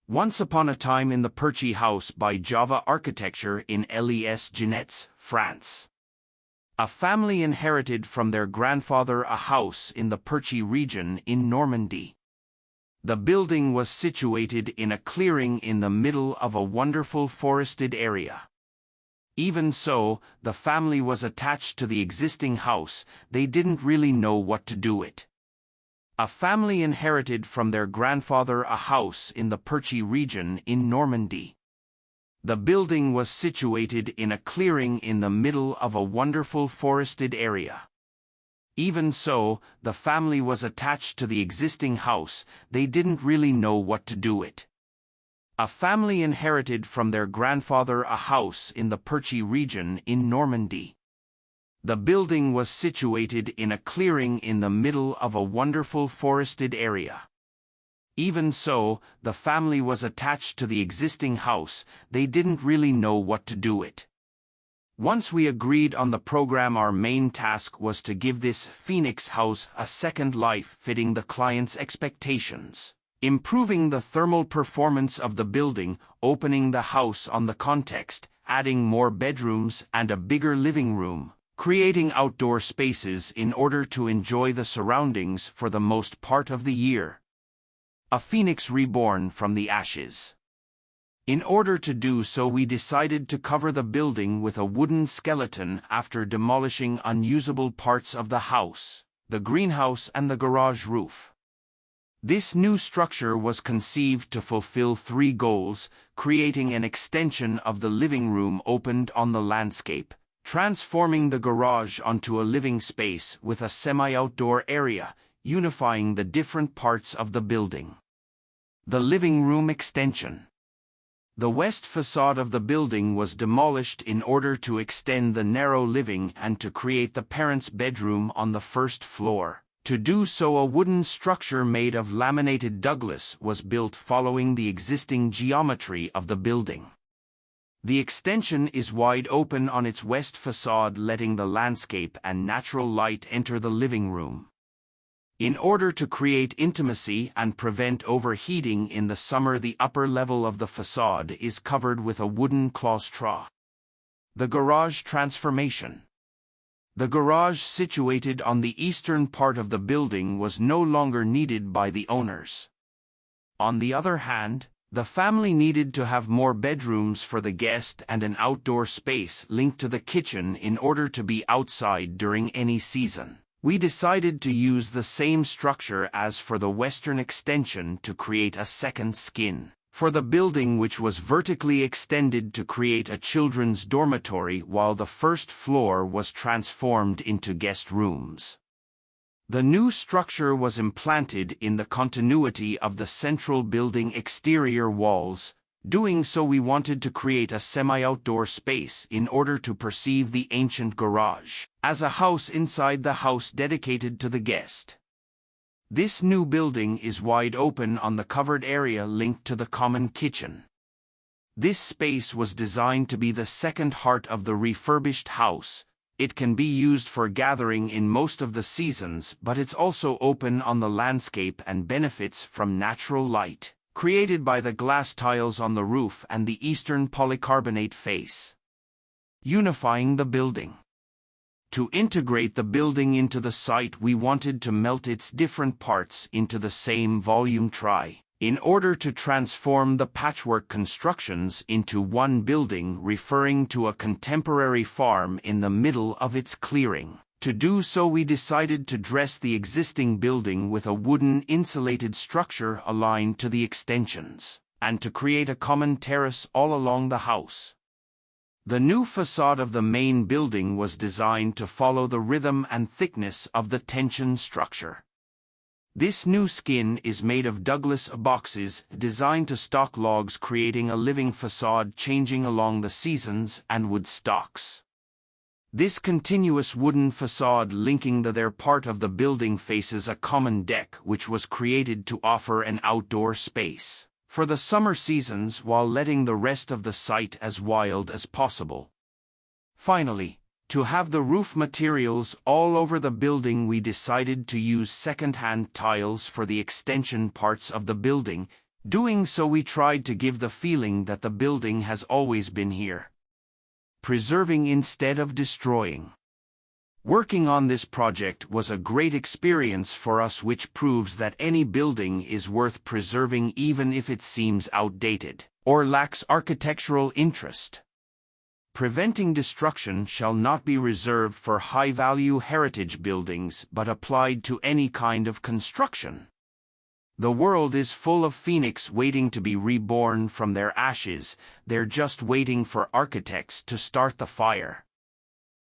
Once upon a time in the Perche house by Java Architecture in Les Genêttes, France. A family inherited from their grandfather a house in the Perche region in Normandy. The building was situated in a clearing in the middle of a wonderful forested area. Even so, the family was attached to the existing house. They didn't really know what to do with it. A family inherited from their grandfather a house in the Perche region in Normandy. The building was situated in a clearing in the middle of a wonderful forested area. Even so, the family was attached to the existing house. They didn't really know what to do with it. A family inherited from their grandfather a house in the Perche region in Normandy. The building was situated in a clearing in the middle of a wonderful forested area. Even so, the family was attached to the existing house. They didn't really know what to do with it. Once we agreed on the program, our main task was to give this Phoenix house a second life fitting the client's expectations, improving the thermal performance of the building, opening the house on the context, adding more bedrooms and a bigger living room, creating outdoor spaces in order to enjoy the surroundings for the most part of the year. A phoenix reborn from the ashes. In order to do so, we decided to cover the building with a wooden skeleton after demolishing unusable parts of the house, the greenhouse and the garage roof. This new structure was conceived to fulfill three goals: creating an extension of the living room opened on the landscape, transforming the garage onto a living space with a semi-outdoor area, unifying the different parts of the building. The living room extension. The west facade of the building was demolished in order to extend the narrow living and to create the parents' bedroom on the first floor. To do so, a wooden structure made of laminated Douglas was built following the existing geometry of the building. The extension is wide open on its west facade, letting the landscape and natural light enter the living room. In order to create intimacy and prevent overheating in the summer, the upper level of the facade is covered with a wooden claustre. The garage transformation. The garage situated on the eastern part of the building was no longer needed by the owners. On the other hand, the family needed to have more bedrooms for the guest and an outdoor space linked to the kitchen in order to be outside during any season. We decided to use the same structure as for the western extension to create a second skin for the building, which was vertically extended to create a children's dormitory, while the first floor was transformed into guest rooms. The new structure was implanted in the continuity of the central building exterior walls. Doing so, we wanted to create a semi-outdoor space in order to perceive the ancient garage as a house inside the house dedicated to the guest. This new building is wide open on the covered area linked to the common kitchen. This space was designed to be the second heart of the refurbished house. It can be used for gathering in most of the seasons, but it's also open on the landscape and benefits from natural light created by the glass tiles on the roof and the eastern polycarbonate face. Unifying the building. To integrate the building into the site, we wanted to melt its different parts into the same volume in order to transform the patchwork constructions into one building, referring to a contemporary farm in the middle of its clearing. To do so, we decided to dress the existing building with a wooden insulated structure aligned to the extensions, and to create a common terrace all along the house. The new facade of the main building was designed to follow the rhythm and thickness of the tension structure. This new skin is made of Douglas boxes designed to stock logs, creating a living facade changing along the seasons, and wood stocks. This continuous wooden facade linking their part of the building faces a common deck, which was created to offer an outdoor space for the summer seasons while letting the rest of the site as wild as possible. Finally, to have the roof materials all over the building, we decided to use second-hand tiles for the extension parts of the building, Doing so, we tried to give the feeling that the building has always been here. Preserving instead of destroying. Working on this project was a great experience for us, which proves that any building is worth preserving even if it seems outdated or lacks architectural interest. Preventing destruction shall not be reserved for high-value heritage buildings but applied to any kind of construction. The world is full of phoenix waiting to be reborn from their ashes. They're just waiting for architects to start the fire.